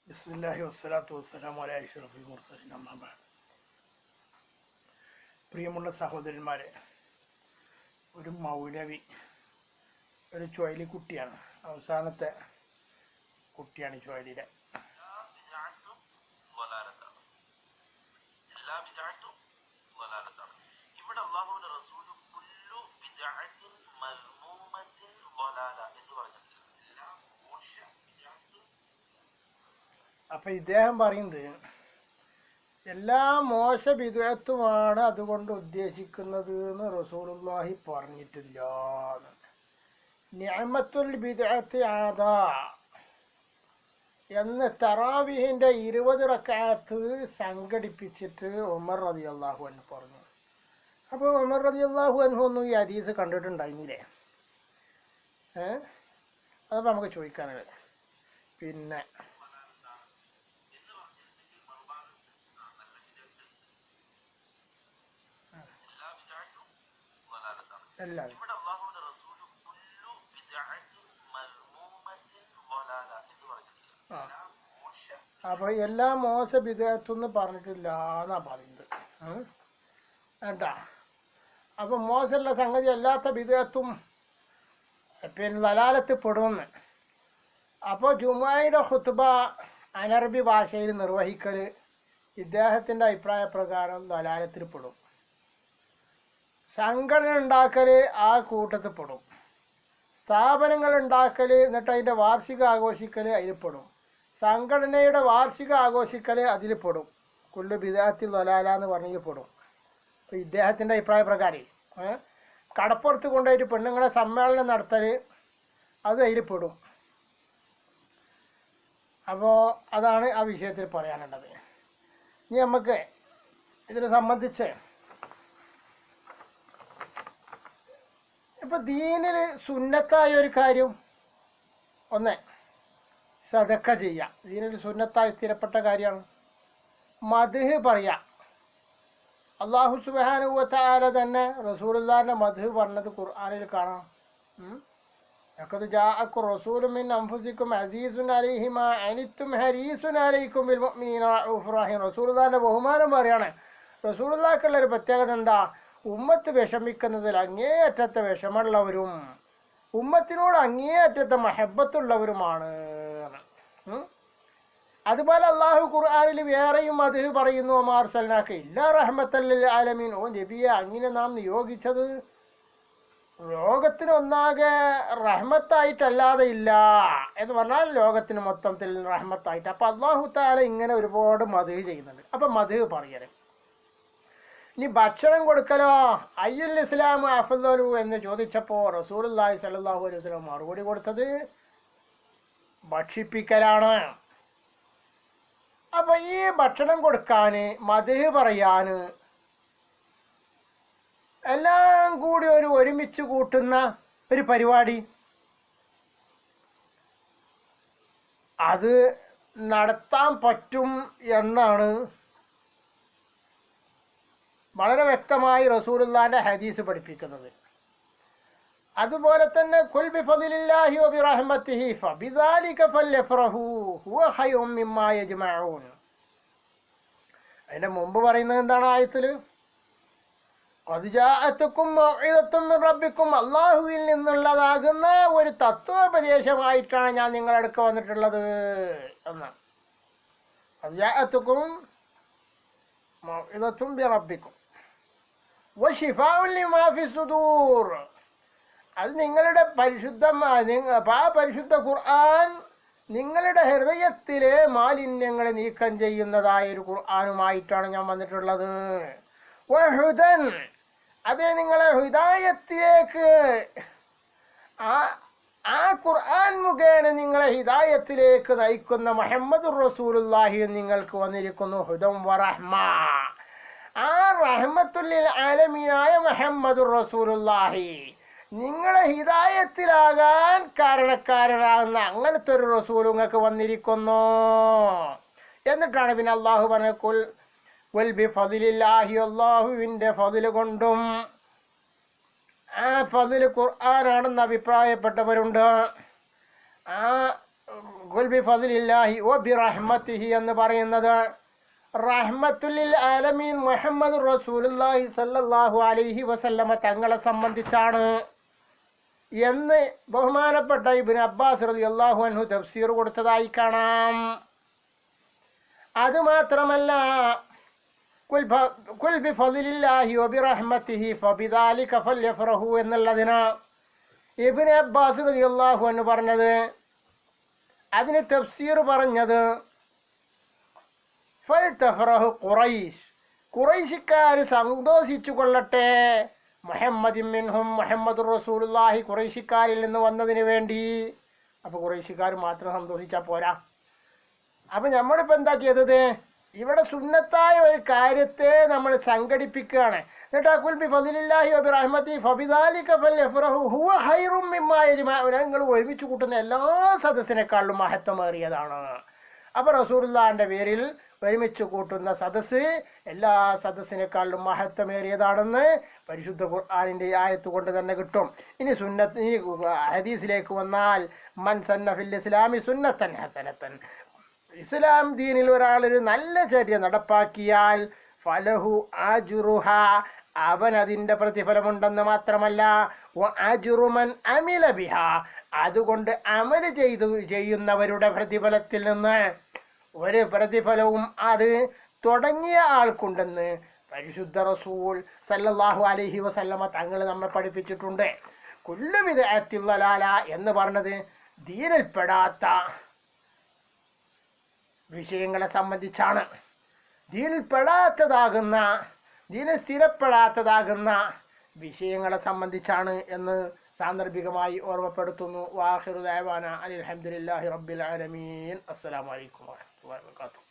ബിസ്മില്ലാഹി വസ്സലാത്തു വസ്സലാമു അലാ അഷ്റഫിൽ മുർസലീൻ അമ്മാ ബഅദ്. പ്രിയമുള്ള സഹോദരന്മാരെ, ഒരു മൗലവി ഒരു ചുഴലിക്കുട്ടിയാണ്, അവസാനത്തെ കുട്ടിയാണ് ചുഴലിയുടെ. ഇവിടെ അല്ലാഹുവിന്റെ റസൂൽ കുല്ലു ബിദ്അത്തിൻ മദ്മൂമത്തിൻ ളലാല എന്ന് പറഞ്ഞിട്ടില്ല. അപ്പം ഇദ്ദേഹം പറയുന്നത് എല്ലാ മോശ ബിദ്അത്തുമാണ് അതുകൊണ്ട് ഉദ്ദേശിക്കുന്നത് എന്ന് റസൂലുള്ളാഹി പറഞ്ഞിട്ടില്ല. നിഅമത്തുൽ ബിദ്അത്തി ആദാ എന്ന് തറാവീഹിൻ്റെ 20 റക്അത്ത് സംഘടിപ്പിച്ചിട്ട് ഉമർ റളിയല്ലാഹു അൻഹു പറഞ്ഞു. അപ്പോൾ ഉമർ റളിയല്ലാഹു അൻഹു ഒന്നും ഈ ഹദീസ് കണ്ടിട്ടുണ്ടായിരുന്നില്ലേ? അതപ്പോൾ നമുക്ക് ചോദിക്കാനുള്ളത്. പിന്നെ എല്ലാവരും അപ്പോൾ എല്ലാ മോശ ബിദ്അത്തൊന്നും പറഞ്ഞിട്ടില്ല എന്നാ പറയുന്നത് കേട്ടാ. അപ്പം മോശമുള്ള സംഗതി അല്ലാത്ത ബിദ്അത്തും പിന്നെ ദലാലത്ത് പെടുമെന്ന്. അപ്പോൾ ജുമുഅയുടെ ഖുത്ബ അനറബി ഭാഷയിൽ നിർവഹിക്കൽ ഇദ്ദേഹത്തിൻ്റെ അഭിപ്രായ പ്രകാരം ദലാലത്തിൽ പെടും. സംഘടന ഉണ്ടാക്കൽ ആ കൂട്ടത്തിൽ പെടും. സ്ഥാപനങ്ങൾ ഉണ്ടാക്കൽ എന്നിട്ട് അതിൻ്റെ വാർഷിക ആഘോഷിക്കൽ അതിൽ പെടും. സംഘടനയുടെ വാർഷിക ആഘോഷിക്കൽ അതിൽ പെടും. കുല്ലു ബിദ്അത്തിൽ ദലാല എന്ന് പറഞ്ഞതിൽ പെടും. അപ്പോൾ ഇദ്ദേഹത്തിൻ്റെ അഭിപ്രായ പ്രകാരം കടപ്പുറത്ത് കൊണ്ടുപോയിട്ട് പെണ്ണുങ്ങളെ സമ്മേളനം നടത്തൽ അത് അതിൽ പെടും. അപ്പോൾ അതാണ് ആ വിഷയത്തിൽ പറയാനുള്ളത്. ഇനി നമുക്ക് ഇതിനെ സംബന്ധിച്ച് ഇപ്പം ദീനിൽ സുന്നത്തായ ഒരു കാര്യം ഒന്ന് സദക്ക ചെയ്യാം. ദീനിൽ സുന്നത്തായി സ്ഥിരപ്പെട്ട കാര്യമാണ്. മദ്ഹ് പറയാം. അല്ലാഹു സുബ്ഹാനഹു വ തആല തന്നെ റസൂലുള്ളാഹിന്റെ മദ്ഹ് പറഞ്ഞത് ഖുർആനിൽ കാണാം. ലഖദ് ജാഅക്കും റസൂലുൻ മിൻ അൻഫുസിക്കും അസീസുൻ അലൈഹി മാ അനിത്തും ഹരീസുൻ അലൈക്കും ബിൽ മുഅ്മിനീന റഊഫുർ റഹീം. റസൂലുള്ളാഹിന്റെ ബഹുമാനം പറയാണ്. റസൂലുള്ളാഹിക്കുള്ള ഒരു പ്രത്യേകത എന്താ? ഉമ്മത്ത് വിഷമിക്കുന്നതിൽ അങ്ങേയറ്റത്തെ വിഷമുള്ളവരും ഉമ്മത്തിനോട് അങ്ങേയറ്റത്തെ മഹബത്തുള്ളവരുമാണ്. അതുപോലെ അള്ളാഹു ഖുർആനിൽ വേറെയും മദ്ഹ് പറയുന്നു. വമാ അർസൽനാക ഇല്ലാ റഹ്മത്തൽ ലിൽ ആലമീൻ. ഓ നബിയെ, അങ്ങനെ നാം നിയോഗിച്ചത് ലോകത്തിന് ഒന്നാകെ റഹ്മത്തായിട്ടല്ലാതെ ഇല്ല എന്ന് പറഞ്ഞാൽ ലോകത്തിന് മൊത്തത്തിൽ റഹ്മത്തായിട്ട്. അപ്പം അള്ളാഹു തആല ഇങ്ങനെ ഒരുപാട് മദ്ഹ് ചെയ്യുന്നുണ്ട്. അപ്പം മദ്ഹ് പറയല്. ഇനി ഭക്ഷണം കൊടുക്കലോ? അയ്യുൽ ഇസ്ലാം അഫ്ളലു എന്ന് ചോദിച്ചപ്പോൾ റസൂലുള്ളാഹി സ്വല്ലല്ലാഹു അലൈഹി വസല്ലം മറുപടി കൊടുത്തത് ഭക്ഷിപ്പിക്കലാണ്. അപ്പൊ ഈ ഭക്ഷണം കൊടുക്കാൻ, മദ്ഹ് പറയാൻ എല്ലാം കൂടി ഒരുമിച്ച് കൂട്ടുന്ന ഒരു പരിപാടി അത് നടത്താൻ പറ്റും എന്നാണ് വളരെ വ്യക്തമായി റസൂലുള്ളാഹിന്റെ ഹദീസ് പഠിപ്പിക്കുന്നത്. അതുപോലെ തന്നെ ഖുൽ ബിഫദ്ലില്ലാഹി വബിറഹ്മതിഹി ഫബിദാലിക ഫൽയഫറഹു ഹുവ ഖൈറും മിമ്മാ യജ്മഊൻ. അതിന്റെ മുമ്പ് പറയുന്നത് എന്താണ് ആയത്തിൽ? ഖദ് ജാഅതുക്കും മൗഇദത്തും മിൻ റബ്ബിക്കും. അല്ലാഹുവിൽ നിന്നുള്ളതാകുന്ന ഒരു തത്വോപദേശമായിട്ടാണ് ഞാൻ നിങ്ങളുടെ അടുക്ക വന്നിട്ടുള്ളത് എന്നാണ്. ഖദ് ജാഅതുക്കും മൗഇദത്തും ബിറബ്ബിക്കും വശിഫാഉൻ ലിമാ ഫി സുദൂർ. അത് നിങ്ങളുടെ പരിശുദ്ധ ഖുർആൻ നിങ്ങളുടെ ഹൃദയത്തിലെ മാലിന്യങ്ങളെ നീക്കം ചെയ്യുന്നതായ ഒരു ഖുർആനുമായിട്ടാണ് ഞാൻ വന്നിട്ടുള്ളത്. വഹുദൻ, അത് നിങ്ങളെ ഹിദായത്തിലേക്ക്, ആ ഖുർആൻ മുഖേന നിങ്ങളെ ഹിദായത്തിലേക്ക് നയിക്കുന്ന മുഹമ്മദുർ റസൂലുള്ളാഹി നിങ്ങൾക്ക് വന്നിരിക്കുന്നു. ഹുദം വറഹ്മ, ആ റഹ്മത്തുൽ ലിൽ ആലമീനായ മുഹമ്മദുർ റസൂലുള്ളാഹി നിങ്ങളെ ഹിദായത്തിലാകാൻ കാരണക്കാരനാകുന്ന അങ്ങനത്തെ ഒരു റസൂൽ നിങ്ങൾക്ക് വന്നിരിക്കുന്നു. എന്നിട്ടാണ് പിന്നെ അള്ളാഹു പറഞ്ഞ ഖുൽ വൽ ബിഫദ്ലില്ലാഹി, അള്ളാഹുവിൻ്റെ ഫദ്ല് കൊണ്ടും. ആ ഫദ്ല് ഖുർആനാണെന്ന് അഭിപ്രായപ്പെട്ടവരുണ്ട്. ആ ഖുൽ ബിഫദ്ലില്ലാഹി വബിറഹ്മതിഹി എന്ന് പറയുന്നത് റഹ്മത്തുൽ ആലമീൻ മുഹമ്മദ് റസൂലുള്ളാഹി സ്വല്ലല്ലാഹു അലൈഹി വസല്ലമ തങ്ങളെ സംബന്ധിച്ചാണ് എന്ന് ബഹുമാനപ്പെട്ട ഇബ്നു അബ്ബാസ് റളിയല്ലാഹു അൻഹു തഫ്സീർ കൊടുത്തതായി കാണാം. അതുമാത്രമല്ല ഖുൽ ബിഫദ്ലില്ലാഹി വബിറഹ്മതിഹി ഫബിദാലിക ഫല്യഫറഹു എന്നുള്ളതിന് ഇബ്നു അബ്ബാസ് റളിയല്ലാഹു അൻഹു പറഞ്ഞത്, അതിന് തഫ്സീർ പറഞ്ഞത് ഫൽതഫറഹു ഖുറൈശ്, ഖുറൈശിക്കാർ സന്തോഷിച്ചു കൊള്ളട്ടെ, മുഹമ്മദിൻ മിൻഹും മുഹമ്മദുർ റസൂലുള്ളാഹി ഖുറൈശിക്കാരിൽ നിന്ന് വന്നതിന് വേണ്ടി. അപ്പോൾ ഖുറൈശിക്കാർ മാത്രം സന്തോഷിച്ചാൽ പോരാ. അപ്പം നമ്മളിപ്പോൾ എന്താ ചെയ്തത്? ഇവിടെ സുന്നത്തായ ഒരു കാര്യത്തെ നമ്മൾ സംഘടിപ്പിക്കുകയാണ്. എന്നിട്ട് ഖുൽ ബിഫദ്ലില്ലാഹി വബിറഹ്മതിഹി ഫബിദാലിക ഫൽയഫറഹു ഹുവ ഖൈറും മിമ്മാ യജ്മഊന, നിങ്ങൾ ഒരുമിച്ച് കൂട്ടുന്ന എല്ലാ സദസ്സിനേക്കാളും മഹത്വമേറിയതാണ്. അപ്പോൾ റസൂലുള്ളാഹിൻ്റെ പേരിൽ ഒരുമിച്ച് കൂട്ടുന്ന സദസ്സ് എല്ലാ സദസ്സിനേക്കാളും മഹത്വമേറിയതാണെന്ന് പരിശുദ്ധ ഖുർആനിൻ്റെ ആയത്ത് കൊണ്ട് തന്നെ കിട്ടും. ഇനി ഹദീസിലേക്ക് വന്നാൽ, മൻ സന്ന ഫിൽ ഇസ്ലാമി സുന്നത്തൻ ഹസനത്തൻ, ഇസ്ലാം ദീനിൽ ഒരാളൊരു നല്ല ചര്യ നടപ്പാക്കിയാൽ ഫലഹു അജ്റുഹ, അവൻ അതിൻ്റെ പ്രതിഫലമുണ്ടെന്ന് മാത്രമല്ല അജ്റുമൻ അമില ബിഹ, അതുകൊണ്ട് അമൽ ചെയ്യുന്നവരുടെ പ്രതിഫലത്തിൽ നിന്ന് ഒരു പ്രതിഫലവും അത് തുടങ്ങിയ ആൾക്കുണ്ടെന്ന് പരിശുദ്ധ റസൂൽ സല്ലല്ലാഹു അലൈഹി വസല്ലമ തങ്ങൾ നമ്മെ പഠിപ്പിച്ചിട്ടുണ്ട്. കുല്ലു ബിദ്അത്തിൻ ളലാല എന്ന് പറഞ്ഞത് ദീനിൽപ്പെടാത്ത വിഷയങ്ങളെ സംബന്ധിച്ചാണ്. ദീനിൽ സ്ഥിരപ്പെടാത്തതാകുന്ന വിഷയങ്ങളെ സംബന്ധിച്ചാണ് എന്ന് സാന്ദർഭികമായി ഓർമ്മപ്പെടുത്തുന്നു. വാഖിറു ദഅവാന അൽഹംദുലില്ലാഹി റബ്ബിൽ ആലമീൻ. അസ്സലാമു അലൈക്കും വറഹ്മത്തുള്ളാഹി വബറകാതുഹു.